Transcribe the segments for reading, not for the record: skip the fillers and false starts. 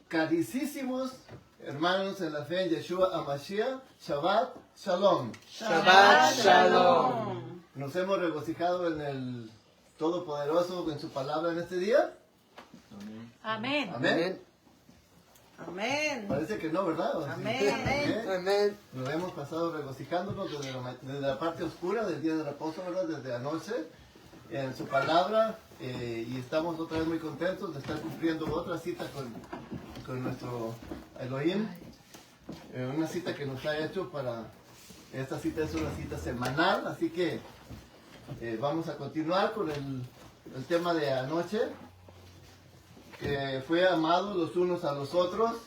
Carísimos hermanos en la fe en Yeshua HaMashiach, Shabbat Shalom. Shabbat Shalom. Nos hemos regocijado en el Todopoderoso, en su palabra en este día. Amén. Amén. Amén. Parece que no, ¿verdad? Amén. Amén. Nos hemos pasado regocijándonos desde la parte oscura del día de reposo, ¿verdad? Desde anoche, en su palabra, y estamos otra vez muy contentos de estar cumpliendo otra cita con nuestro Elohim, una cita que nos ha hecho esta cita es una cita semanal, así que vamos a continuar con el tema de anoche, que fue amados los unos a los otros,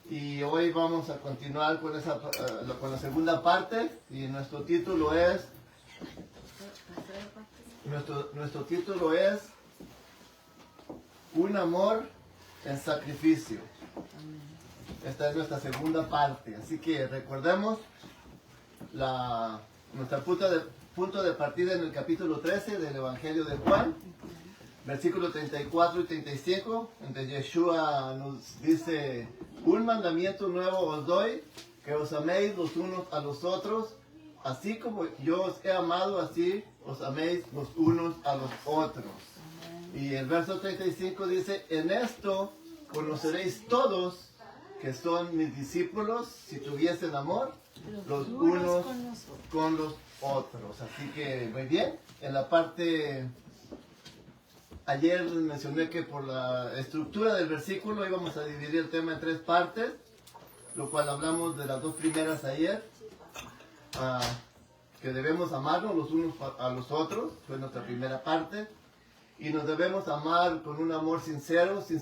y hoy vamos a continuar con la segunda parte, y nuestro título es Un amor en sacrificio. Esta es nuestra segunda parte, así que recordemos nuestro punto de partida en el capítulo 13 del Evangelio de Juan, versículos 34 y 35, donde Yeshua nos dice: un mandamiento nuevo os doy, que os améis los unos a los otros, así como yo os he amado, así os améis los unos a los otros. Y el verso 35 dice: en esto conoceréis todos que son mis discípulos, si tuviesen amor los unos con los otros. Así que muy bien, en la parte... Ayer mencioné que por la estructura del versículo íbamos a dividir el tema en tres partes, lo cual hablamos de las dos primeras ayer, que debemos amarnos los unos a los otros, fue nuestra primera parte, y nos debemos amar con un amor sincero, sin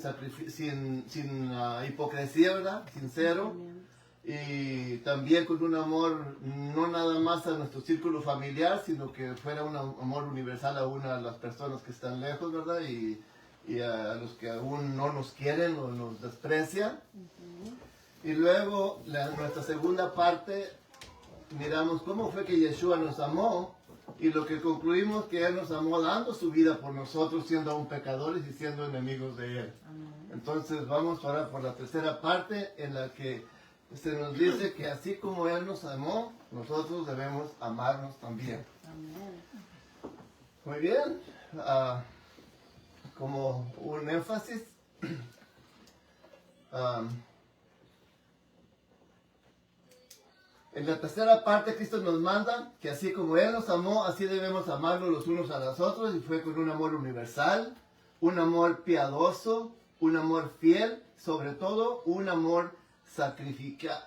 hipocresía, ¿verdad? Sincero, y también con un amor no nada más a nuestro círculo familiar, sino que fuera un amor universal a las personas que están lejos, ¿verdad? Y a los que aún no nos quieren o nos desprecian. Y luego, nuestra segunda parte, miramos cómo fue que Yeshua nos amó, y lo que concluimos que Él nos amó dando su vida por nosotros, siendo aún pecadores y siendo enemigos de Él. Entonces vamos ahora por la tercera parte, en la que se nos dice que así como Él nos amó, nosotros debemos amarnos también. Muy bien, como un énfasis, en la tercera parte Cristo nos manda que así como Él nos amó, así debemos amarnos los unos a los otros, y fue con un amor universal, un amor piadoso, un amor fiel, sobre todo un amor sacrificial,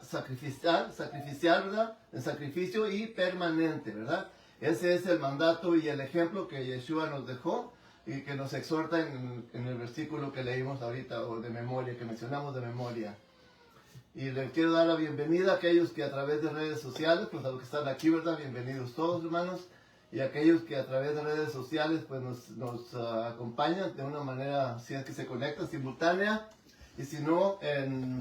¿verdad? En sacrificio y permanente, ¿verdad? Ese es el mandato y el ejemplo que Yeshua nos dejó y que nos exhorta en el versículo que leímos ahorita, o de memoria, que mencionamos de memoria. Y le quiero dar la bienvenida a aquellos que a través de redes sociales, pues a los que están aquí, ¿verdad? Bienvenidos todos, hermanos. Y a aquellos que a través de redes sociales, pues nos acompañan de una manera, si es que se conectan, simultánea. Y si no,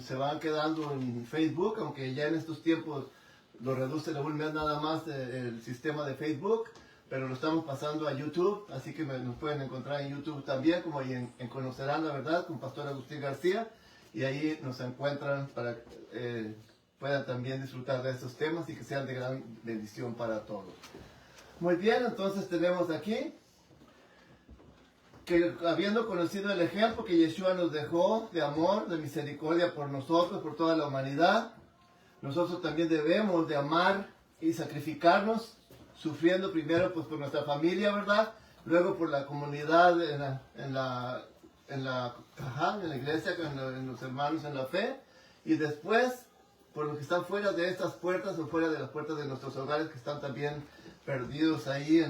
se van quedando en Facebook, aunque ya en estos tiempos lo reducen a un mes nada más el sistema de Facebook, pero lo estamos pasando a YouTube, así que nos pueden encontrar en YouTube también, como ahí en Conocerán la Verdad, con Pastor Agustín García, y ahí nos encuentran para que puedan también disfrutar de estos temas y que sean de gran bendición para todos. Muy bien, entonces tenemos aquí que habiendo conocido el ejemplo que Yeshua nos dejó de amor, de misericordia por nosotros, por toda la humanidad, nosotros también debemos de amar y sacrificarnos, sufriendo primero pues por nuestra familia, ¿verdad? Luego por la comunidad en la iglesia, en los hermanos en la fe, y después por los que están fuera de estas puertas o fuera de las puertas de nuestros hogares, que están también perdidos ahí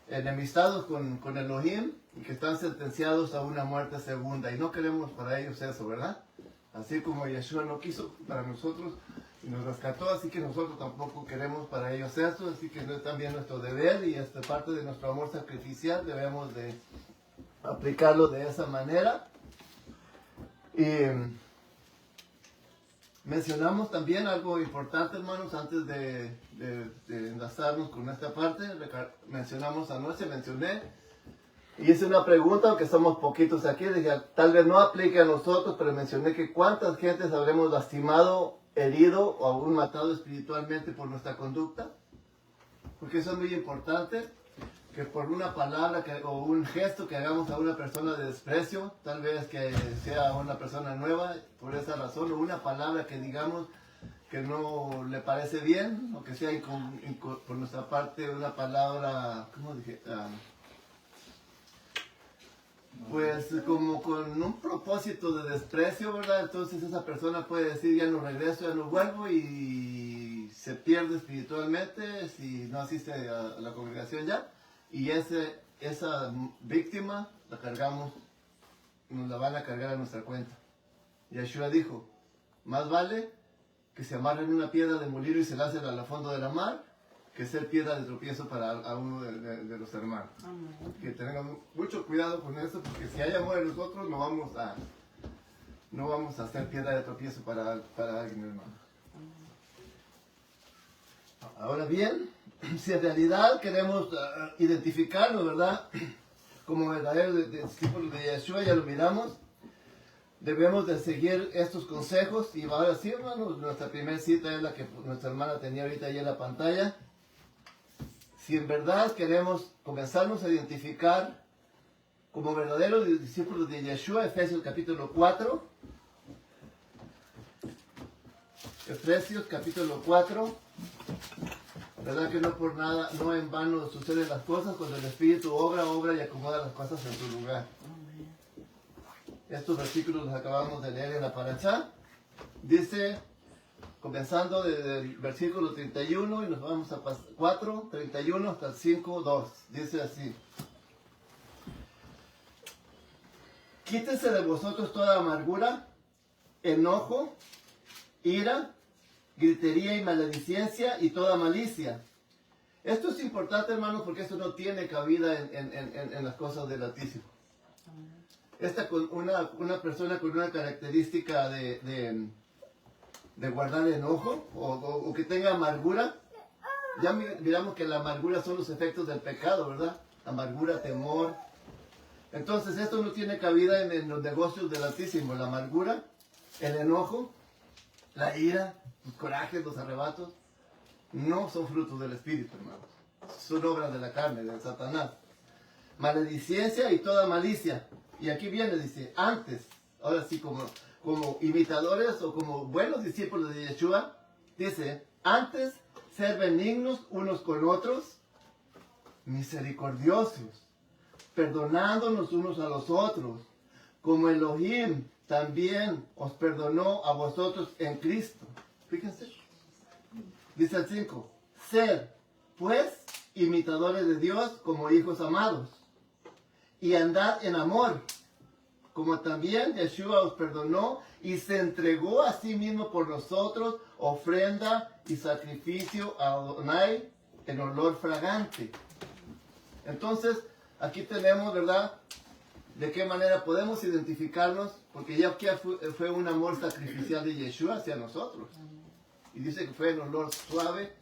enemistados con Elohim, y que están sentenciados a una muerte segunda, y no queremos para ellos eso, ¿verdad? Así como Yeshua no quiso para nosotros y nos rescató, así que nosotros tampoco queremos para ellos eso, así que es también nuestro deber, y esta parte de nuestro amor sacrificial debemos de aplicarlo de esa manera. Y mencionamos también algo importante, hermanos, antes de enlazarnos con esta parte. Mencioné Y hice una pregunta, aunque somos poquitos aquí, dije, tal vez no aplique a nosotros, pero mencioné que cuántas gentes habremos lastimado, herido o aún matado espiritualmente por nuestra conducta. Porque eso es muy importante, que por una palabra o un gesto que hagamos a una persona de desprecio, tal vez que sea una persona nueva, por esa razón, o una palabra que digamos que no le parece bien, o que sea por nuestra parte una palabra, ¿cómo dije? Pues como con un propósito de desprecio, ¿verdad? Entonces esa persona puede decir, ya no regreso, ya no vuelvo, y se pierde espiritualmente si no asiste a la congregación ya. Y esa víctima la cargamos, nos la van a cargar a nuestra cuenta. Yeshua dijo, más vale que se amarren una piedra de molino y se lancen al fondo de la mar, que ser piedra de tropiezo para a uno de los hermanos. Amén. Que tengamos mucho cuidado con eso, porque si hay amor en nosotros, no vamos a hacer piedra de tropiezo para alguien, hermano. Ahora bien, si en realidad queremos identificarnos, ¿verdad?, como verdaderos discípulos de Yeshua, ya lo miramos, debemos de seguir estos consejos. Y ahora sí, hermanos, nuestra primera cita es la que nuestra hermana tenía ahorita ahí en la pantalla. Si en verdad queremos comenzarnos a identificar como verdaderos discípulos de Yeshua, Efesios capítulo 4. Efesios capítulo 4. ¿Verdad que no por nada, no en vano suceden las cosas cuando el Espíritu obra y acomoda las cosas en su lugar? Estos versículos los acabamos de leer en la Parashá. Dice, comenzando desde el versículo 31 y nos vamos a 4, 31 hasta el 5, 2. Dice así. Quítese de vosotros toda amargura, enojo, ira, gritería y maledicencia y toda malicia. Esto es importante, hermanos, porque esto no tiene cabida en las cosas del Altísimo. Una persona con una característica de guardar enojo o que tenga amargura, ya miramos que la amargura son los efectos del pecado, ¿verdad? Amargura, temor. Entonces esto no tiene cabida en los negocios del Altísimo. La amargura, el enojo, la ira, los corajes, los arrebatos, no son frutos del Espíritu, hermanos. Son obras de la carne, de Satanás. Maledicencia y toda malicia. Y aquí viene, dice, antes, ahora sí, como imitadores o como buenos discípulos de Yeshua, dice, antes ser benignos unos con otros, misericordiosos, perdonándonos unos a los otros, como Elohim también os perdonó a vosotros en Cristo. Fíjense. Dice el 5, ser, pues, imitadores de Dios como hijos amados, y andad en amor, como también Yeshua os perdonó y se entregó a sí mismo por nosotros, ofrenda y sacrificio a Adonai en olor fragante. Entonces, aquí tenemos, ¿verdad?, de qué manera podemos identificarnos, porque ya fue un amor sacrificial de Yeshua hacia nosotros. Y dice que fue en olor suave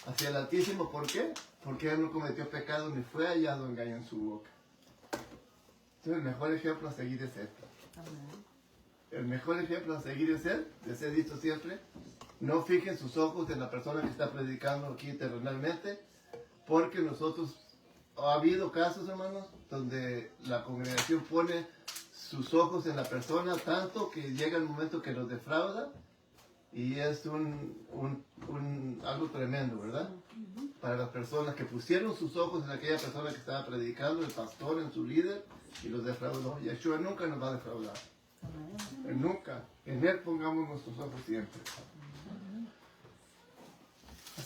hacia el Altísimo. ¿Por qué? Porque Él no cometió pecado ni fue hallado engaño en su boca. Entonces el mejor ejemplo a seguir es Él. El mejor ejemplo a seguir es Él. Les he dicho siempre, no fijen sus ojos en la persona que está predicando aquí terrenalmente, porque ha habido casos, hermanos, donde la congregación pone sus ojos en la persona tanto que llega el momento que los defrauda, y es algo tremendo, ¿verdad? Para las personas que pusieron sus ojos en aquella persona que estaba predicando, el pastor, en su líder, y los defraudó. Yeshua nunca nos va a defraudar. Nunca. En Él pongamos nuestros ojos siempre.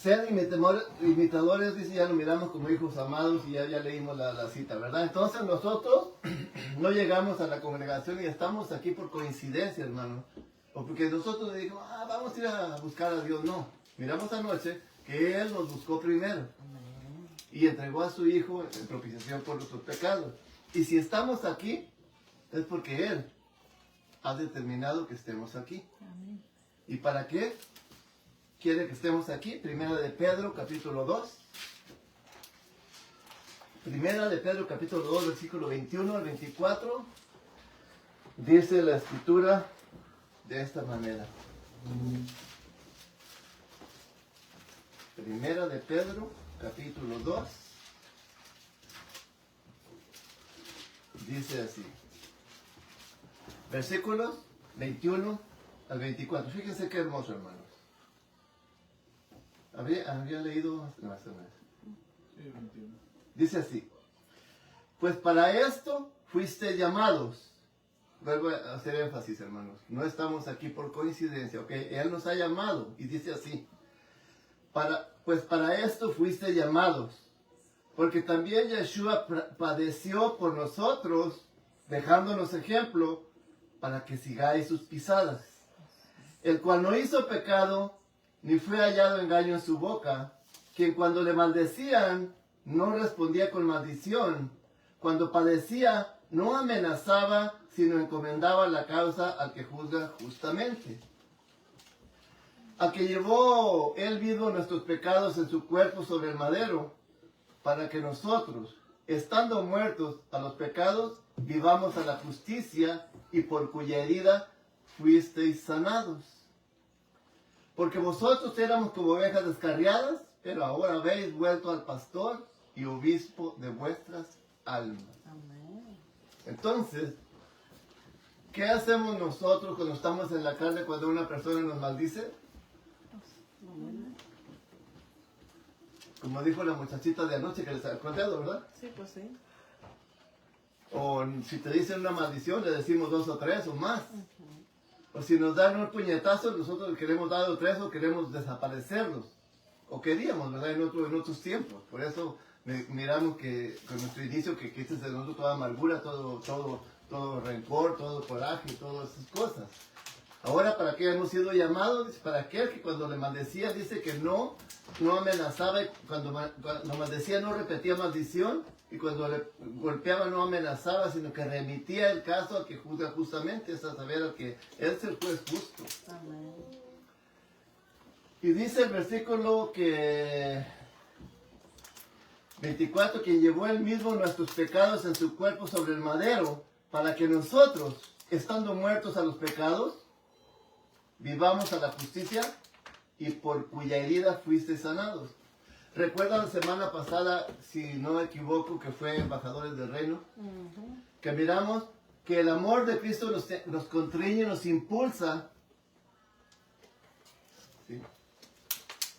Ser imitadores, dice, ya lo miramos como hijos amados, y ya leímos la cita, ¿verdad? Entonces nosotros no llegamos a la congregación y estamos aquí por coincidencia, hermano. O porque nosotros dijimos, vamos a ir a buscar a Dios. No, miramos anoche que Él nos buscó primero y entregó a su Hijo en propiciación por nuestros pecados. Y si estamos aquí, es porque Él ha determinado que estemos aquí. Amén. ¿Y para qué quiere que estemos aquí? Primera de Pedro, capítulo 2. Primera de Pedro, capítulo 2, versículo 21 al 24, dice la escritura de esta manera. Primera de Pedro, capítulo 2, dice así. Versículos 21 al 24. Fíjense qué hermoso, hermanos. ¿Había leído? No, esta vez. Sí, 21. Dice así. Pues para esto fuiste llamados. Vuelvo a hacer énfasis, hermanos. No estamos aquí por coincidencia, ¿ok? Él nos ha llamado y dice así. Pues para esto fuiste llamados. Porque también Yeshua padeció por nosotros, dejándonos ejemplo, para que sigáis sus pisadas. El cual no hizo pecado, ni fue hallado engaño en su boca, quien cuando le maldecían, no respondía con maldición. Cuando padecía, no amenazaba, sino encomendaba la causa al que juzga justamente. Al que llevó él mismo nuestros pecados en su cuerpo sobre el madero, para que nosotros, estando muertos a los pecados, vivamos a la justicia, y por cuya herida fuisteis sanados. Porque vosotros éramos como ovejas descarriadas, pero ahora habéis vuelto al pastor y obispo de vuestras almas. Amén. Entonces, ¿qué hacemos nosotros cuando estamos en la carne cuando una persona nos maldice? Como dijo la muchachita de anoche que les había contado, ¿verdad? Sí, pues sí. O si te dicen una maldición, le decimos 2 o 3 o más. O si nos dan un puñetazo, nosotros queremos dar 3 o queremos desaparecerlos. O queríamos, ¿verdad? En otros tiempos. Por eso miramos que con nuestro inicio que quise de nosotros toda amargura, todo rencor, todo coraje, todas esas cosas. Ahora, ¿para qué hemos sido llamados? Para aquel que cuando le maldecía dice que no amenazaba, cuando maldecía no repetía maldición, y cuando le golpeaba no amenazaba, sino que remitía el caso al que juzga justamente, es a saber, al que es el juez justo. Amén. Y dice el versículo que 24, quien llevó él mismo nuestros pecados en su cuerpo sobre el madero, para que nosotros, estando muertos a los pecados, vivamos a la justicia, y por cuya herida fuiste sanados. ¿Recuerdan la semana pasada, si no me equivoco, que fue Embajadores del Reino? Que miramos que el amor de Cristo nos constriñe, nos impulsa. ¿Sí?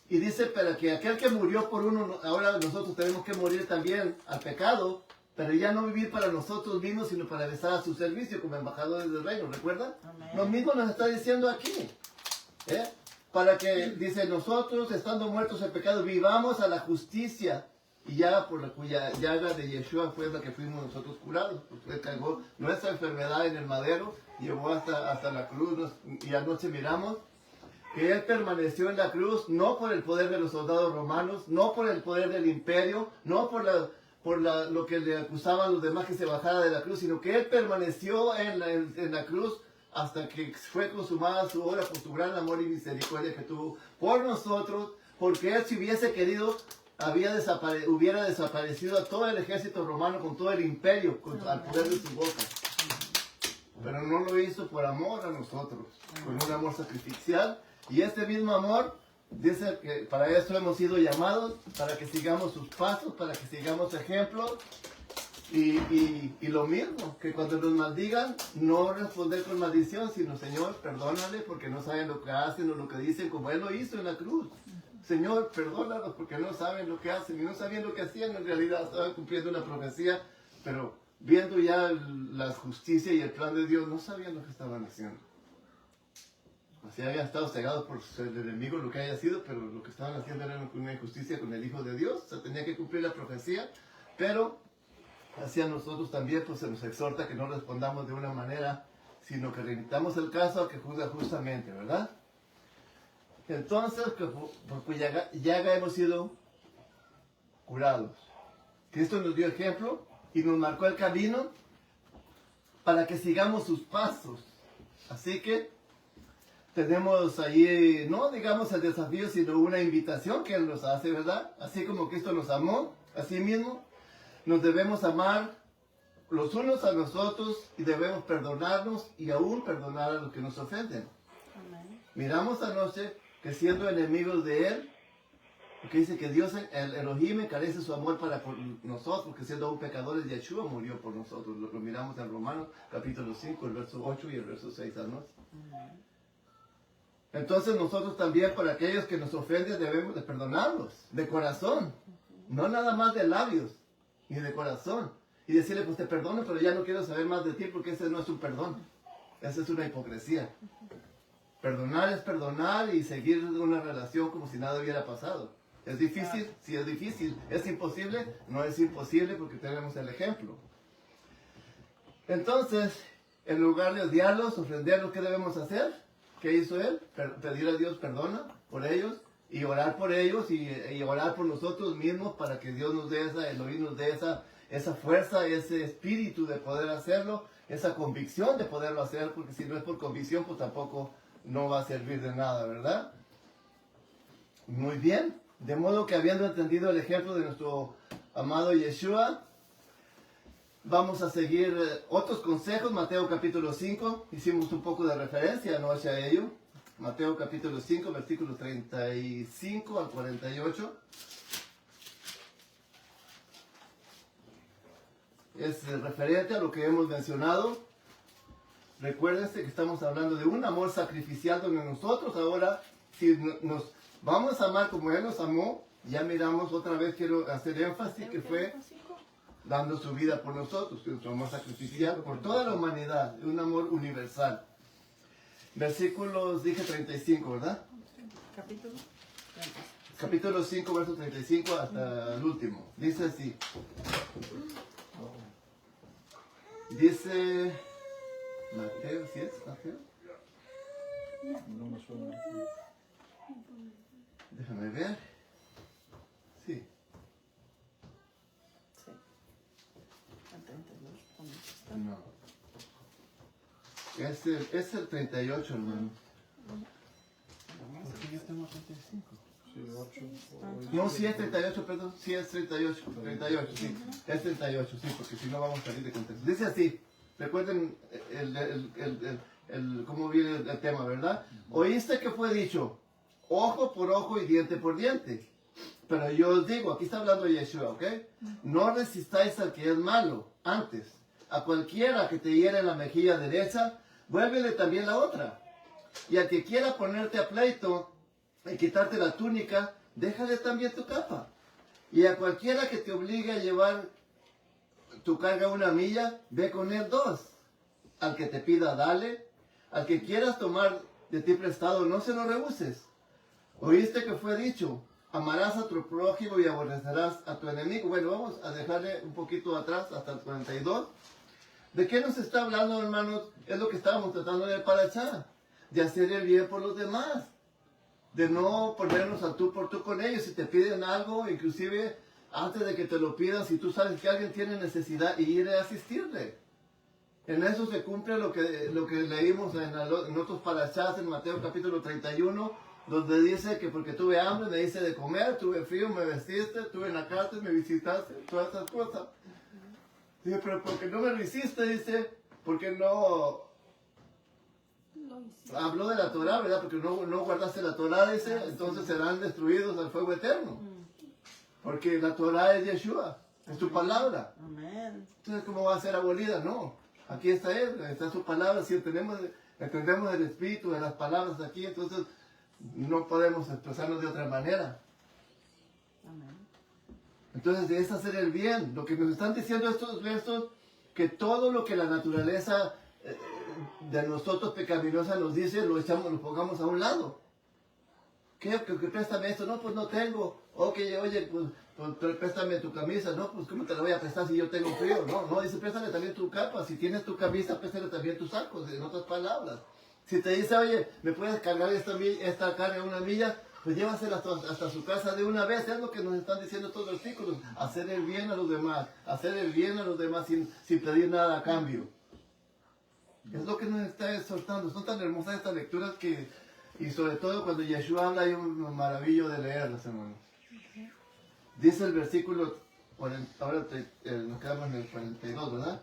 Y dice, para que aquel que murió por uno, ahora nosotros tenemos que morir también al pecado, pero ya no vivir para nosotros mismos, sino para estar a su servicio como embajadores del reino, ¿recuerdan? Amén. Lo mismo nos está diciendo aquí. Para que, dice, nosotros, estando muertos en pecado, vivamos a la justicia. Y ya por la cuya llaga de Yeshua fue la que fuimos nosotros curados. Porque Él cargó nuestra enfermedad en el madero, llevó hasta la cruz. Y anoche miramos que Él permaneció en la cruz, no por el poder de los soldados romanos, no por el poder del imperio, no por lo que le acusaban los demás que se bajara de la cruz, sino que Él permaneció en la cruz hasta que fue consumada su obra por su gran amor y misericordia que tuvo por nosotros, porque Él, si hubiese querido, hubiera desaparecido a todo el ejército romano con todo el imperio, al poder de su boca. Pero no lo hizo por amor a nosotros, con un amor sacrificial. Y este mismo amor, dice que para eso hemos sido llamados, para que sigamos sus pasos, para que sigamos ejemplos. Y lo mismo, que cuando nos maldigan, no responder con maldición, sino, Señor, perdónale porque no saben lo que hacen o lo que dicen, como Él lo hizo en la cruz. Señor, perdónalos porque no saben lo que hacen, y no sabían lo que hacían, en realidad estaban cumpliendo una profecía, pero viendo ya la justicia y el plan de Dios, no sabían lo que estaban haciendo. Así habían estado cegados por el enemigo, lo que haya sido, pero lo que estaban haciendo era una injusticia con el Hijo de Dios. O sea, tenía que cumplir la profecía, pero hacia nosotros también pues se nos exhorta que no respondamos de una manera, sino que remitamos el caso a que juzga justamente, ¿verdad? Entonces, por cuya llaga hemos sido curados. Cristo nos dio ejemplo y nos marcó el camino para que sigamos sus pasos. Así que tenemos ahí, no digamos el desafío, sino una invitación que Él nos hace, ¿verdad? Así como Cristo nos amó a sí mismo, nos debemos amar los unos a los otros y debemos perdonarnos y aún perdonar a los que nos ofenden. Amén. Miramos anoche que siendo enemigos de Él, porque dice que Dios, el Elohim, encarece su amor para por nosotros, que siendo aún pecadores, Yeshua murió por nosotros. Lo miramos en Romanos capítulo 5, el verso 8 y el verso 6 anoche. Entonces nosotros también, para aquellos que nos ofenden, debemos de perdonarlos, de corazón, no nada más de labios, ni de corazón. Y decirle, pues te perdono, pero ya no quiero saber más de ti, porque ese no es un perdón. Esa es una hipocresía. Perdonar es perdonar y seguir una relación como si nada hubiera pasado. ¿Es difícil? Sí, es difícil. ¿Es imposible? No es imposible porque tenemos el ejemplo. Entonces, en lugar de odiarlos, ofenderlos, ¿qué debemos hacer? ¿Qué hizo Él? Pedir a Dios perdona por ellos y orar por ellos y orar por nosotros mismos para que Dios nos dé esa, Elohim nos dé esa fuerza, ese espíritu de poder hacerlo, esa convicción de poderlo hacer, porque si no es por convicción, pues tampoco no va a servir de nada, ¿verdad? Muy bien. De modo que habiendo entendido el ejemplo de nuestro amado Yeshua, vamos a seguir otros consejos. Mateo capítulo 5, hicimos un poco de referencia anoche a ello. Mateo capítulo 5, versículos 35 al 48. Es referente a lo que hemos mencionado. Recuérdense que estamos hablando de un amor sacrificial donde nosotros ahora, si nos vamos a amar como Él nos amó, ya miramos otra vez, quiero hacer énfasis que fue dando su vida por nosotros, que nuestro amor sacrificial por toda la humanidad, un amor universal. Versículos, dije 35, ¿verdad? Capítulo. Capítulo 5, verso 35 hasta el último. Dice así. Dice Mateo, ¿sí es Mateo? No me suena. Déjame ver. Sí. Sí. El 32. ¿Dónde está? No. Es el 38, hermano. ¿Por qué yo tengo 35? Sí, 8. No, sí es 38, perdón. Sí es 38. 38, sí. Es 38, sí, porque si no vamos a salir de contexto. Dice así. Recuerden cómo viene el tema, ¿verdad? Oíste que fue dicho, ojo por ojo y diente por diente. Pero yo os digo, aquí está hablando Yeshua, ¿ok? No resistáis al que es malo. Antes, a cualquiera que te hiera en la mejilla derecha, vuélvele también la otra. Y al que quiera ponerte a pleito y quitarte la túnica, déjale también tu capa. Y a cualquiera que te obligue a llevar tu carga 1 milla, ve con él 2. Al que te pida, dale. Al que quieras tomar de ti prestado, no se lo rehuses. Oíste que fue dicho, amarás a tu prójimo y aborrecerás a tu enemigo. Bueno, vamos a dejarle un poquito atrás, hasta el 42. ¿De qué nos está hablando, hermanos? Es lo que estábamos tratando de parachar. De hacer el bien por los demás. De no ponernos al tú por tú con ellos. Si te piden algo, inclusive antes de que te lo pidan, si tú sabes que alguien tiene necesidad, y ir a asistirle. En eso se cumple lo que leímos en otros parashás en Mateo capítulo 31, donde dice que porque tuve hambre me hice de comer, tuve frío, me vestiste, tuve en la cárcel, me visitaste, todas esas cosas. Dice, pero porque no me lo hiciste, dice, porque no habló de la Torah, ¿verdad? Porque no guardaste la Torah, dice, entonces serán destruidos al fuego eterno. Porque la Torah es Yeshua, es su palabra. Amén. Entonces, ¿cómo va a ser abolida? No. Aquí está Él, está su palabra. Si entendemos el espíritu de las palabras aquí, entonces no podemos expresarnos de otra manera. Amén. Entonces, es hacer el bien. Lo que nos están diciendo estos versos, que todo lo que la naturaleza de nosotros pecaminosa nos dice, lo pongamos a un lado. ¿Qué? ¿Que préstame esto? No, pues no tengo. Oye, pues préstame tu camisa. No, pues ¿cómo te la voy a prestar si yo tengo frío? No, dice, préstame también tu capa. Si tienes tu camisa, préstame también tus sacos, en otras palabras. Si te dice, oye, ¿me puedes cargar esta carga 1 milla? Pues llévasela hasta su casa de una vez. Es lo que nos están diciendo estos versículos. Hacer el bien a los demás. Hacer el bien a los demás sin pedir nada a cambio. Es lo que nos está exhortando. Son tan hermosas estas lecturas que... Y sobre todo cuando Yeshua habla hay un maravillo de leerlas, hermanos. Dice el versículo ahora nos quedamos en el 42, ¿verdad?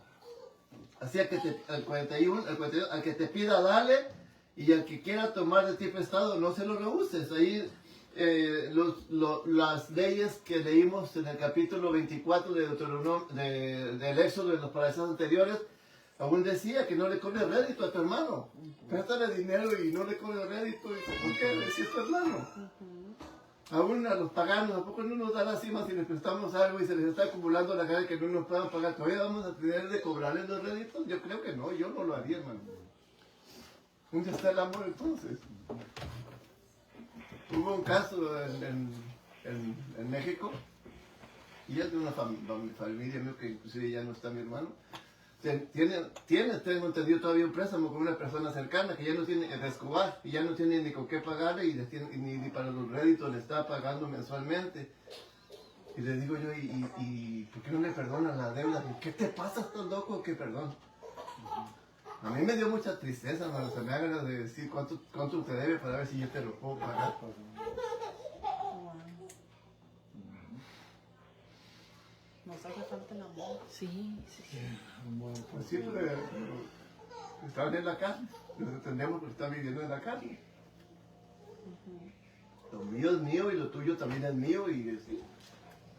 Así el 41, el 42, al que te pida dale, y al que quiera tomar de ti prestado no se lo rehuses. Ahí las leyes que leímos en el capítulo 24 de del Éxodo de los países anteriores, aún decía que no le cobre rédito a tu hermano. Préstale dinero y no le cobre rédito. Y dice, ¿por qué? Si es tu hermano. Aún a los paganos, ¿a poco no nos da lástima si les prestamos algo y se les está acumulando la gana que no nos puedan pagar? ¿Todavía vamos a tener de cobrarles los réditos? Yo creo que no, yo no lo haría, hermano. ¿Dónde está el amor entonces? Hubo un caso en México, y es de una familia mía, que inclusive ya no está mi hermano. Tengo entendido todavía un préstamo con una persona cercana que ya no tiene, de Escobar, y ya no tiene ni con qué pagarle y ni para los réditos le está pagando mensualmente. Y le digo yo, ¿y por qué no le perdonan la deuda? ¿Qué te pasa? ¿Estás loco? ¿Qué perdón? A mí me dio mucha tristeza, hermano. Se me da ganas de decir cuánto te debe para ver si yo te lo puedo pagar. Nos hace falta el amor. Sí. Pues siempre estaban en la cárcel. Nos entendemos porque están viviendo en la cárcel. Lo mío es mío y lo tuyo también es mío. Y sí,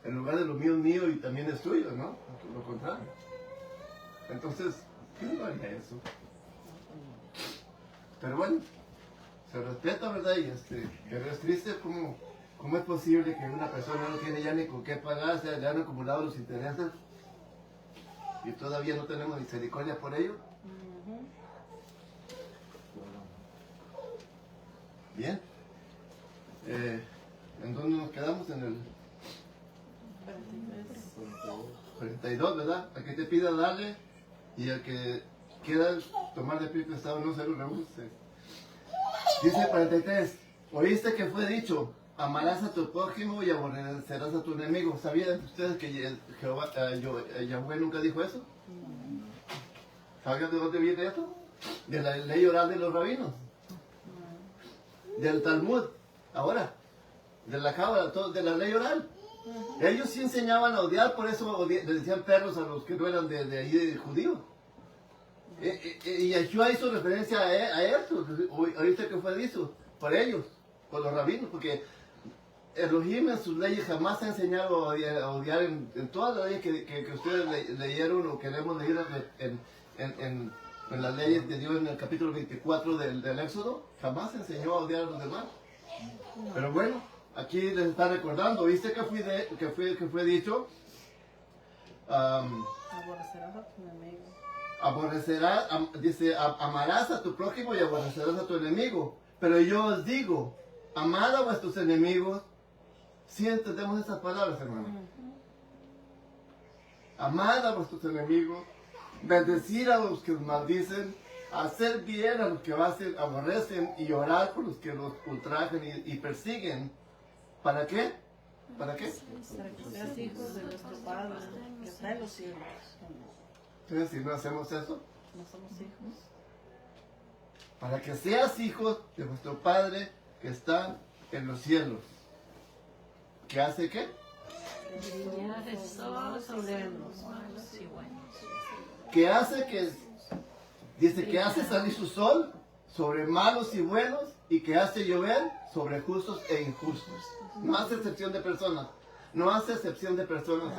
en lugar de lo mío es mío y también es tuyo, ¿no? Lo contrario. Entonces, ¿quién no haría eso? Pero bueno, se respeta, ¿verdad? Pero es triste cómo es posible que una persona no tiene ya ni con qué pagar, ya han acumulado los intereses y todavía no tenemos misericordia por ello. Bien. ¿En dónde nos quedamos? En el 42, ¿verdad? Al que te pida darle y al que quiera tomar de pie prestado no se lo rehúse. Dice 43, oíste que fue dicho, amarás a tu prójimo y aborrecerás a tu enemigo. ¿Sabían ustedes que Yahweh nunca dijo eso? ¿Saben de dónde viene esto? De la ley oral de los rabinos, del Talmud, ahora, de la Cábala, de la ley oral. Ellos sí enseñaban a odiar, por eso le decían perros a los que no eran de ahí de judíos. Y Yeshua hizo referencia a esto, ahorita que fue dicho, por ellos, por los rabinos, porque Elohim en sus leyes jamás ha enseñado a odiar en todas las leyes que ustedes leyeron o queremos leer en las leyes de Dios en el capítulo 24 del Éxodo, jamás enseñó a odiar a los demás. Pero bueno, aquí les está recordando, ¿viste que fue dicho? Aborrecerás a tu enemigo. Dice, amarás a tu prójimo y aborrecerás a tu enemigo. Pero yo os digo, amad a vuestros enemigos. Si entendemos esas palabras, hermano. Amad a vuestros enemigos, bendecir a los que os maldicen, hacer bien a los que aborrecen y orar por los que los ultrajan y persiguen. ¿Para qué? ¿Para qué? Para que seas hijos de nuestro Padre que está en los cielos. Entonces, si no hacemos eso, No somos hijos. para que seas hijos de vuestro Padre que está en los cielos. ¿Qué hace qué? Brillar el sol sobre los malos y buenos. ¿Qué hace que? Dice que hace salir su sol sobre malos y buenos y que hace llover sobre justos e injustos. No hace excepción de personas. No hace excepción de personas.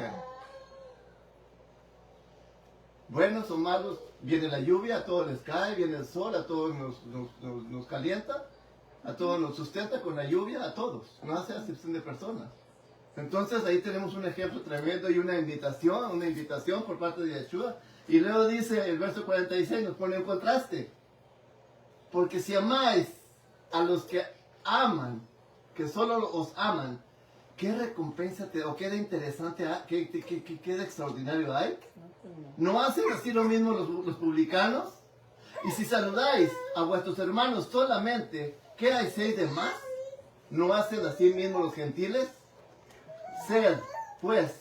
Buenos o malos, viene la lluvia, a todos les cae, viene el sol, a todos nos calienta, a todos nos sustenta con la lluvia, a todos. No hace excepción de personas. Entonces ahí tenemos un ejemplo tremendo y una invitación por parte de Yeshua. Y luego dice el verso 46, nos pone en contraste. Porque si amáis a los que aman, que solo os aman, ¿qué recompensa o qué de interesante, qué de extraordinario hay? ¿No hacen así lo mismo los publicanos? Y si saludáis a vuestros hermanos solamente, ¿qué hacéis de más? ¿No hacen así mismo los gentiles? Sed, pues,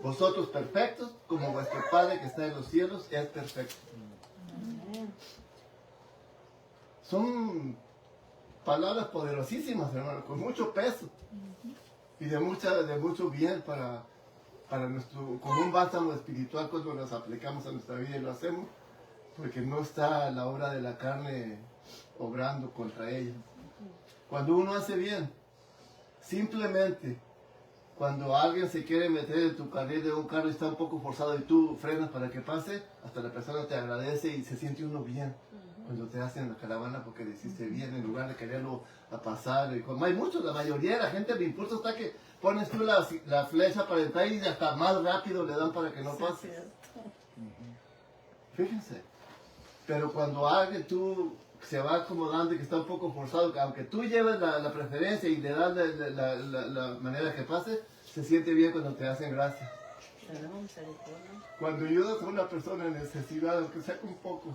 vosotros perfectos, como vuestro Padre que está en los cielos es perfecto. Son palabras poderosísimas, hermano, con mucho peso y de mucho bien para como un bálsamo espiritual cuando nos aplicamos a nuestra vida y lo hacemos, porque no está la obra de la carne obrando contra ella. Cuando uno hace bien, simplemente cuando alguien se quiere meter en tu carril de un carro y está un poco forzado y tú frenas para que pase, hasta la persona te agradece y se siente uno bien cuando te hacen la caravana porque le hiciste bien en lugar de quererlo a pasar. Y como hay muchos, la mayoría de la gente le impulsa hasta que pones tú la flecha para entrar y hasta más rápido le dan para que no pase. Fíjense. Pero cuando alguien tú se va acomodando y que está un poco forzado, que aunque tú lleves la preferencia y le das la manera que pase, se siente bien cuando te hacen gracia. Tenemos misericordia. Cuando ayudas a una persona en necesidad, aunque sea un poco,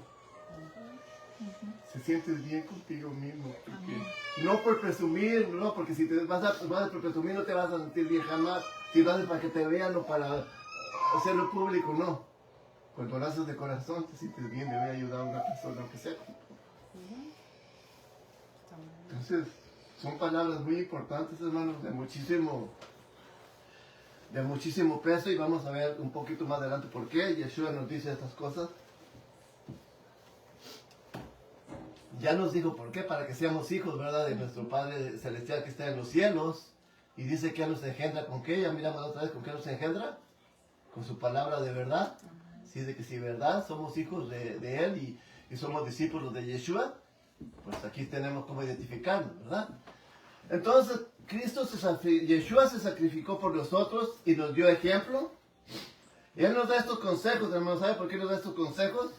se sientes bien contigo mismo. Porque, no por presumir, no, porque si te vas por presumir no te vas a sentir bien jamás. Si lo haces para que te vean o para hacerlo público, no. Cuando lo haces de corazón te sientes bien de haber ayudado a una persona, aunque sea. Entonces, son palabras muy importantes, hermanos, de muchísimo peso, y vamos a ver un poquito más adelante por qué Yeshua nos dice estas cosas. Ya nos dijo por qué, para que seamos hijos, ¿verdad?, de nuestro Padre Celestial que está en los cielos, y dice que Él nos engendra con qué. Ya miramos otra vez con qué nos engendra, con su palabra de verdad. Sí, de que si verdad somos hijos de Él y somos discípulos de Yeshua, pues aquí tenemos cómo identificarnos, ¿verdad? Entonces, Yeshua se sacrificó por nosotros y nos dio ejemplo. Y Él nos da estos consejos, hermanos. ¿Sabe por qué nos da estos consejos?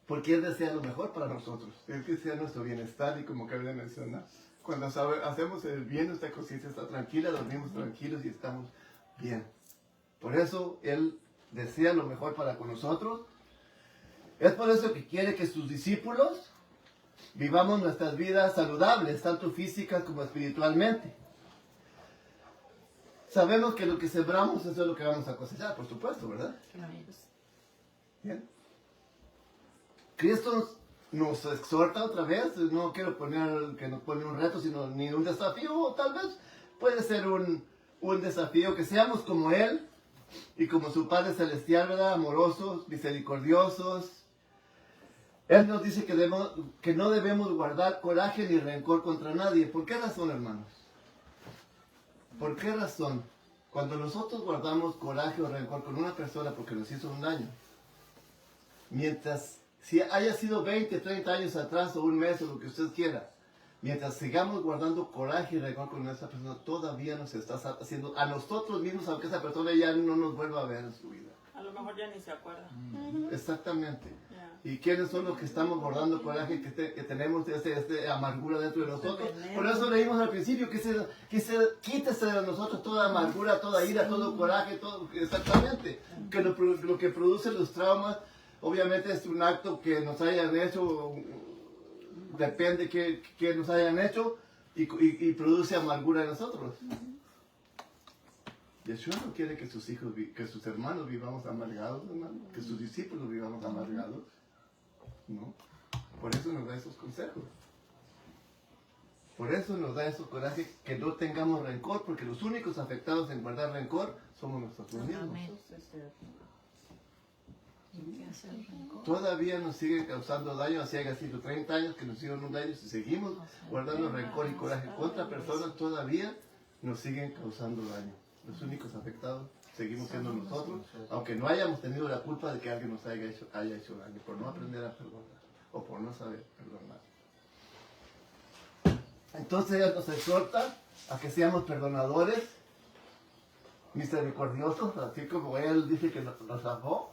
Porque Él desea lo mejor para nosotros. Él desea nuestro bienestar, y como acabé de mencionar, cuando hacemos el bien, nuestra conciencia está tranquila, dormimos tranquilos y estamos bien. Por eso Él desea lo mejor para con nosotros. Es por eso que quiere que sus discípulos vivamos nuestras vidas saludables, tanto físicas como espiritualmente. Sabemos que lo que sembramos, eso es lo que vamos a cosechar, por supuesto, ¿verdad? Bien. Cristo nos exhorta otra vez, no quiero poner que nos pone un reto, sino ni un desafío, o tal vez puede ser un desafío, que seamos como Él y como su Padre Celestial, ¿verdad? Amorosos, misericordiosos. Él nos dice que no debemos guardar coraje ni rencor contra nadie. ¿Por qué razón, hermanos? ¿Por qué razón? Cuando nosotros guardamos coraje o rencor con una persona porque nos hizo un daño, si haya sido 20, 30 años atrás o un mes o lo que usted quiera, mientras sigamos guardando coraje y rencor con esa persona, todavía nos está haciendo a nosotros mismos, aunque esa persona ya no nos vuelva a ver en su vida. A lo mejor ya ni se acuerda. Exactamente. ¿Y quiénes son los que estamos guardando coraje, que tenemos esta amargura dentro de nosotros? Por eso leímos al principio quítese de nosotros toda amargura, toda ira, todo coraje, todo, exactamente. Que lo que produce los traumas, obviamente es un acto que nos hayan hecho, depende que nos hayan hecho, y produce amargura en nosotros. Yeshua no quiere que sus hijos, que sus hermanos vivamos amargados, hermano, que sus discípulos vivamos amargados. ¿No? Por eso nos da esos consejos. Por eso nos da esos corajes, que no tengamos rencor, porque los únicos afectados en guardar rencor somos nosotros mismos. Todavía nos siguen causando daño, así haya sido 30 años que nos hicieron un daño, si seguimos guardando rencor y coraje contra personas, todavía nos siguen causando daño. Los únicos afectados seguimos siendo nosotros, aunque no hayamos tenido la culpa de que alguien nos haya hecho daño, por no aprender a perdonar o por no saber perdonar. Entonces Él nos exhorta a que seamos perdonadores, misericordiosos, así como Él dice que nos amó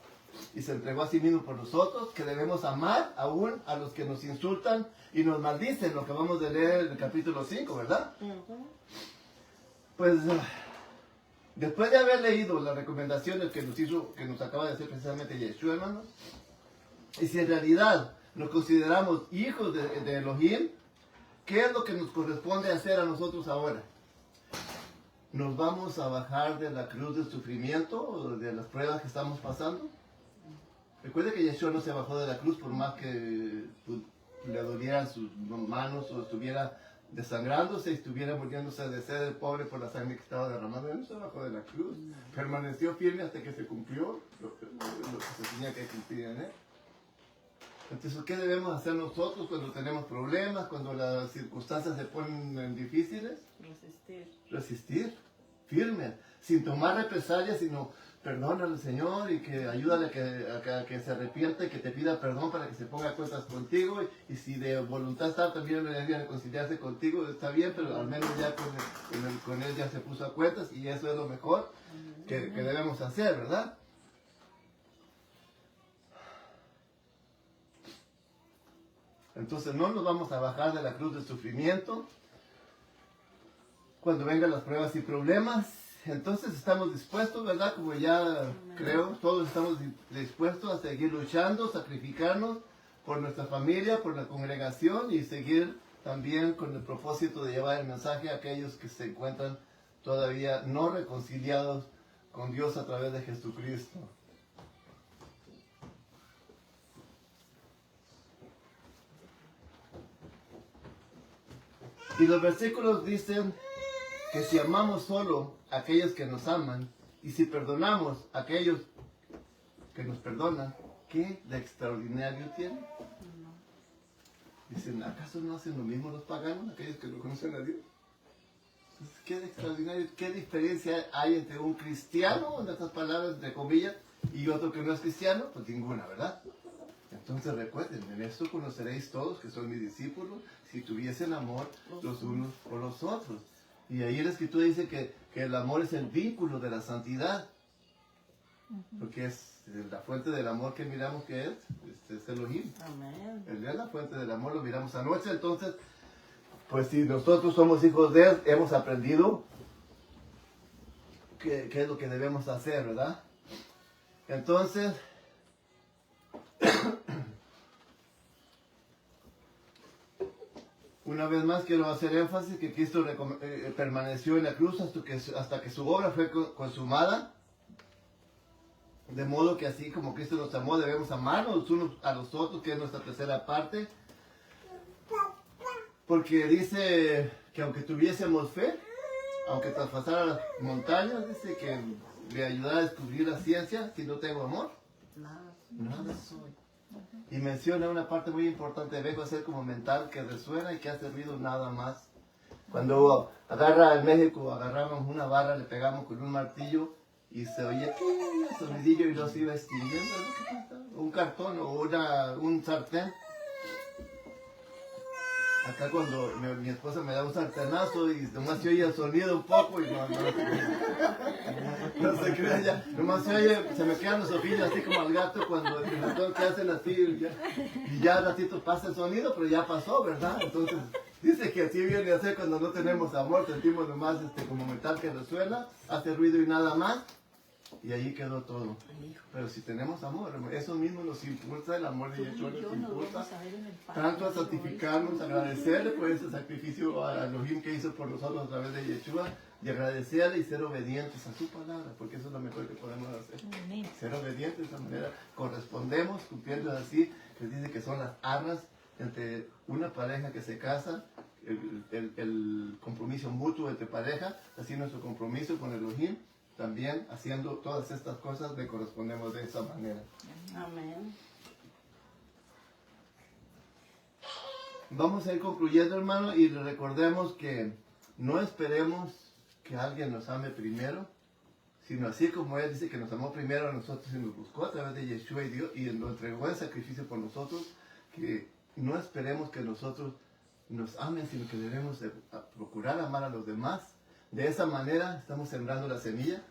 y se entregó a sí mismo por nosotros, que debemos amar aún a los que nos insultan y nos maldicen, lo que vamos a leer en el capítulo 5, ¿verdad? Pues después de haber leído las recomendaciones que nos acaba de hacer precisamente Yeshua, hermanos, y si en realidad nos consideramos hijos de Elohim, ¿qué es lo que nos corresponde hacer a nosotros ahora? ¿Nos vamos a bajar de la cruz del sufrimiento o de las pruebas que estamos pasando? Recuerde que Yeshua no se bajó de la cruz por más que le dolieran sus manos o estuviera desangrándose y estuviera muriéndose de sed el pobre por la sangre que estaba derramando. Él no se bajó de la cruz, permaneció firme hasta que se cumplió lo que se tenía que cumplir en él. Entonces, ¿qué debemos hacer nosotros cuando tenemos problemas, cuando las circunstancias se ponen difíciles? Resistir, firme, sin tomar represalias, sino perdónale al Señor y que ayúdale a que se arrepienta y que te pida perdón para que se ponga a cuentas contigo. Y si de voluntad está también debería reconciliarse contigo, está bien, pero al menos ya con él ya se puso a cuentas y eso es lo mejor que debemos hacer, ¿verdad? Entonces no nos vamos a bajar de la cruz del sufrimiento cuando vengan las pruebas y problemas. Entonces estamos dispuestos, ¿verdad? Como ya creo, todos estamos dispuestos a seguir luchando, sacrificarnos por nuestra familia, por la congregación y seguir también con el propósito de llevar el mensaje a aquellos que se encuentran todavía no reconciliados con Dios a través de Jesucristo. Y los versículos dicen que si amamos solo a aquellos que nos aman y si perdonamos a aquellos que nos perdonan, ¿qué de extraordinario tiene? Dicen, ¿acaso no hacen lo mismo los paganos, aquellos que no conocen a Dios? Entonces, ¿qué de extraordinario? ¿Qué diferencia hay entre un cristiano, en estas palabras entre comillas, y otro que no es cristiano? Pues ninguna, ¿verdad? Entonces recuerden, en esto conoceréis todos que son mis discípulos, si tuviesen amor los unos por los otros. Y ahí la Escritura dice que el amor es el vínculo de la santidad. Porque es la fuente del amor que miramos que es Elohim. Amén. Él es la fuente del amor, lo miramos anoche. Entonces, pues si nosotros somos hijos de Él, hemos aprendido qué es lo que debemos hacer, ¿verdad? Entonces, una vez más quiero hacer énfasis que Cristo permaneció en la cruz hasta que su obra fue consumada. De modo que así como Cristo nos amó, debemos amarnos los unos a los otros, que es nuestra tercera parte. Porque dice que aunque tuviésemos fe, aunque traspasara las montañas, dice que le ayudará a descubrir la ciencia. Si no tengo amor, nada soy. Y menciona una parte muy importante, vengo a ser como mental, que resuena y que ha servido nada más. Cuando en México agarramos una barra, le pegamos con un martillo y se oye un sonidillo y los iba extinguiendo. Un cartón o un sartén. Acá cuando mi esposa me da un sartenazo y nomás se oye el sonido un poco y no se crea ya, nomás se oye, se me quedan los ojillos así como al gato cuando el ratón que hacen así y ya al ratito pasa el sonido, pero ya pasó, ¿verdad? Entonces dice que así viene a ser cuando no tenemos amor, sentimos nomás como metal que resuena, hace ruido y nada más. Y ahí quedó todo. Pero si tenemos amor, eso mismo nos impulsa, el amor de Yeshua nos impulsa tanto a santificarnos, agradecerle por ese sacrificio a Elohim que hizo por nosotros a través de Yeshua, y agradecerle y ser obedientes a su palabra, porque eso es lo mejor que podemos hacer. Ser obedientes de esa manera, correspondemos, cumpliendo así, que dice que son las arras entre una pareja que se casa, el compromiso mutuo entre pareja, así nuestro compromiso con Elohim. También haciendo todas estas cosas le correspondemos de esa manera. Amén. Vamos a ir concluyendo, hermano, y recordemos que no esperemos que alguien nos ame primero, sino así como Él dice que nos amó primero a nosotros y nos buscó a través de Yeshua y Dios y nos entregó el sacrificio por nosotros, que no esperemos que nosotros nos amen, sino que debemos procurar amar a los demás. De esa manera estamos sembrando la semilla.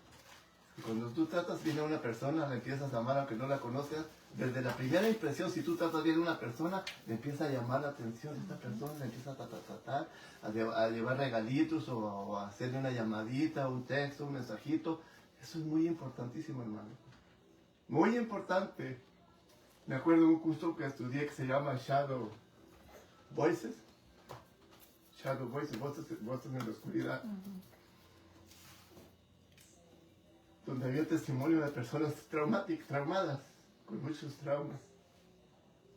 Y cuando tú tratas bien a una persona, la empiezas a amar aunque no la conozcas. Desde la primera impresión, si tú tratas bien a una persona, le empieza a llamar la atención. Esta persona le empieza a tratar, a llevar regalitos o a hacerle una llamadita, un texto, un mensajito. Eso es muy importantísimo, hermano. Muy importante. Me acuerdo de un curso que estudié que se llama Shadow Voices. Shadow Voices, voces en la oscuridad. Donde había testimonio de personas traumadas, con muchos traumas.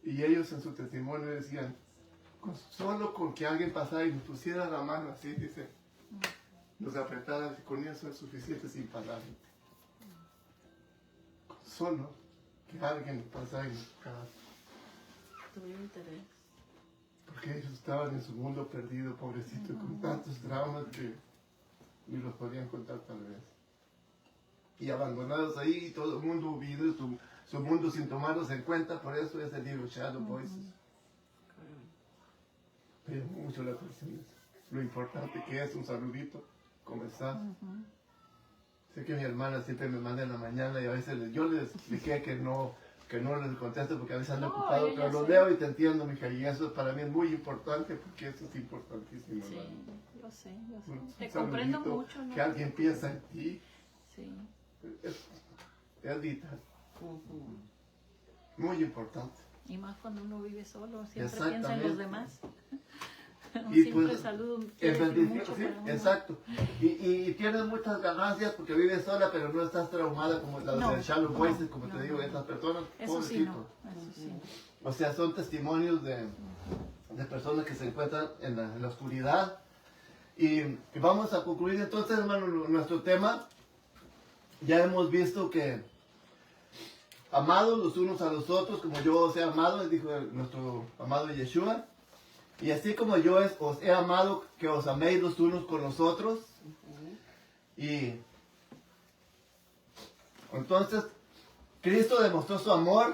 Y ellos en su testimonio decían Solo con que alguien pasara y nos pusiera la mano así, dice, nos apretara, con eso es suficiente sin parar. Solo que alguien pasara y nos tocara. Tuve interés. Porque ellos estaban en su mundo perdido, pobrecito, con tantos dramas que ni los podían contar tal vez. Y abandonados ahí, todo el mundo viviendo su mundo sin tomarlos en cuenta, por eso es el libro Shadow Voices. Me llamó mucho la atención eso. Lo importante que es un saludito, ¿cómo estás? Sé que mi hermana siempre me manda en la mañana y a veces yo les expliqué que no les contesto porque a veces ando ocupado, pero lo leo y te entiendo, mija, y eso para mí es muy importante porque eso es importantísimo. Sí, hermano. yo sé. Un Te comprendo saludito, mucho, ¿no? que alguien piensa en ti, Sí. es vital, muy importante. Y más cuando uno vive solo, siempre Exactamente. piensa en los demás. Un Y simple pues, saludo es quiere decir bendición, mucho sí, para uno. exacto. Y tienes muchas ganancias porque vives sola, pero no estás traumada como las No, de Shallow no, Voices, como no, te digo, no. estas personas, Eso sí, pobrecito. no. Eso sí. O sea, son testimonios de personas que se encuentran en la oscuridad. Y vamos a concluir entonces, hermano, nuestro tema. Ya hemos visto que amados los unos a los otros, como yo os he amado, dijo nuestro amado Yeshua. Y así como yo os he amado, que os améis los unos con los otros. Y entonces, Cristo demostró su amor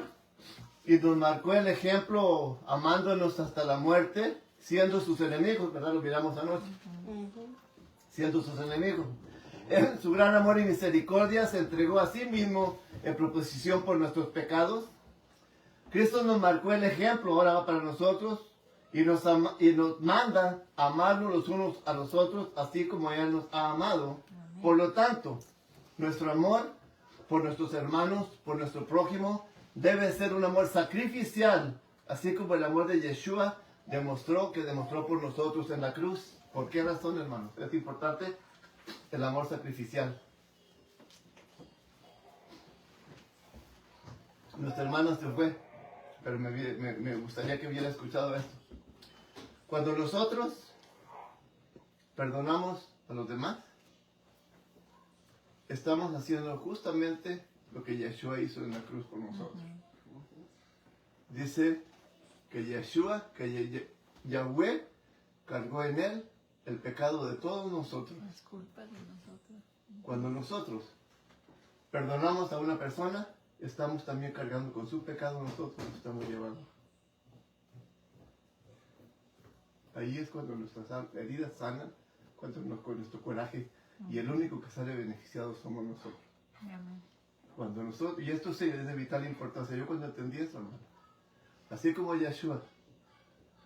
y nos marcó el ejemplo amándonos hasta la muerte, siendo sus enemigos, ¿verdad? Lo miramos anoche. Siendo sus enemigos. En su gran amor y misericordia se entregó a sí mismo en proposición por nuestros pecados. Cristo nos marcó el ejemplo, ahora va para nosotros, y nos manda a amarnos los unos a los otros, así como Él nos ha amado. Por lo tanto, nuestro amor por nuestros hermanos, por nuestro prójimo, debe ser un amor sacrificial, así como el amor de Yeshua demostró por nosotros en la cruz. ¿Por qué razón, hermanos? Es importante el amor sacrificial. Nuestra hermana se fue, pero me gustaría que hubiera escuchado esto. Cuando nosotros perdonamos a los demás, estamos haciendo justamente lo que Yeshua hizo en la cruz por nosotros. Dice que Yeshua, que Yahweh cargó en él el pecado de todos nosotros. Es culpa de nosotros. Cuando nosotros perdonamos a una persona, estamos también cargando con su pecado, nosotros lo estamos llevando. Ahí es cuando nuestras heridas sanan, con nuestro coraje, y el único que sale beneficiado somos nosotros. Amén. Cuando nosotros, y esto sí es de vital importancia, yo cuando entendí eso, hermano, así como Yeshua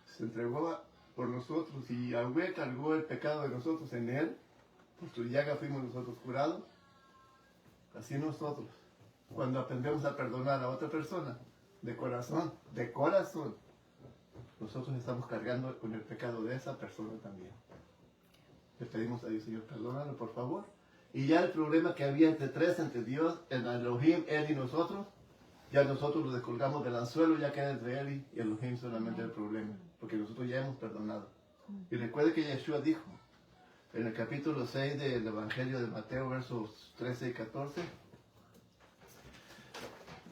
se entregó por nosotros y Yahweh cargó el pecado de nosotros en él, por su llaga fuimos nosotros curados, así nosotros, cuando aprendemos a perdonar a otra persona, de corazón, nosotros estamos cargando con el pecado de esa persona también. Le pedimos a Dios, Señor, perdónalo por favor. Y ya el problema que había entre Dios, en Elohim, Él y nosotros, ya nosotros lo descolgamos del anzuelo, ya queda entre Él y Elohim solamente el problema, porque nosotros ya hemos perdonado. Y recuerde que Yeshua dijo, en el capítulo 6 del Evangelio de Mateo, versos 13 y 14,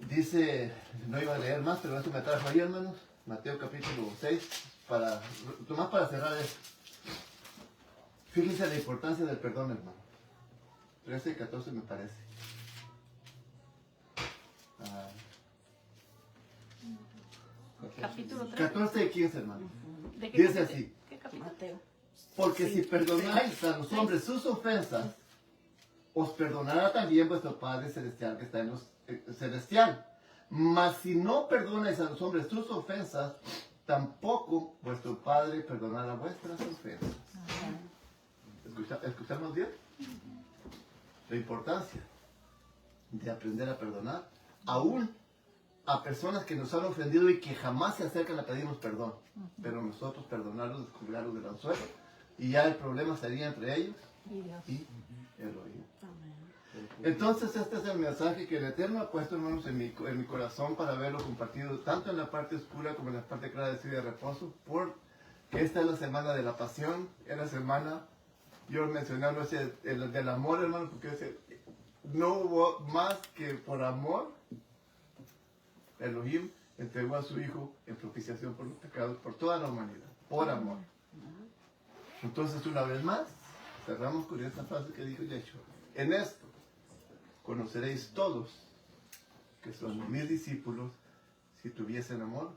dice, no iba a leer más, pero eso me trajo ahí, hermanos, Mateo capítulo 6, nomás para cerrar esto. Fíjense la importancia del perdón, hermano. 13 y 14 me parece. Capítulo 3. 14 y 15, hermano. ¿De qué Dice capítulo? así. ¿Qué capítulo? Mateo. Porque si perdonáis a los hombres sus ofensas, os perdonará también vuestro Padre Celestial que está en los celestial. Mas si no perdonáis a los hombres sus ofensas, tampoco vuestro Padre perdonará vuestras ofensas. ¿Escuchamos bien? La importancia de aprender a perdonar, aún a personas que nos han ofendido y que jamás se acercan a pedirnos perdón. Pero nosotros perdonarlos, descubrirlos del anzuelo, y ya el problema sería entre ellos Y Dios. y Elohim. Entonces este es el mensaje que el Eterno ha puesto, hermanos, en mi corazón para verlo compartido tanto en la parte oscura como en la parte clara de reposo por que esta es la semana de la pasión, es la semana, yo mencioné anoche el del amor, hermano, porque no hubo más que por amor, Elohim entregó a su Hijo en propiciación por los pecados, por toda la humanidad, por amor. Entonces, una vez más, cerramos con esta frase que dijo Yeshua. En esto conoceréis todos que son mis discípulos si tuviesen amor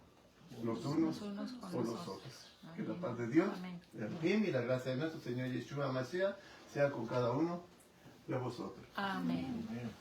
los unos con por los los otros. Que la paz de Dios, Amén. de Elohim y la gracia de nuestro Señor Yeshua Mashiach sea con cada uno de vosotros. Amén. Amén.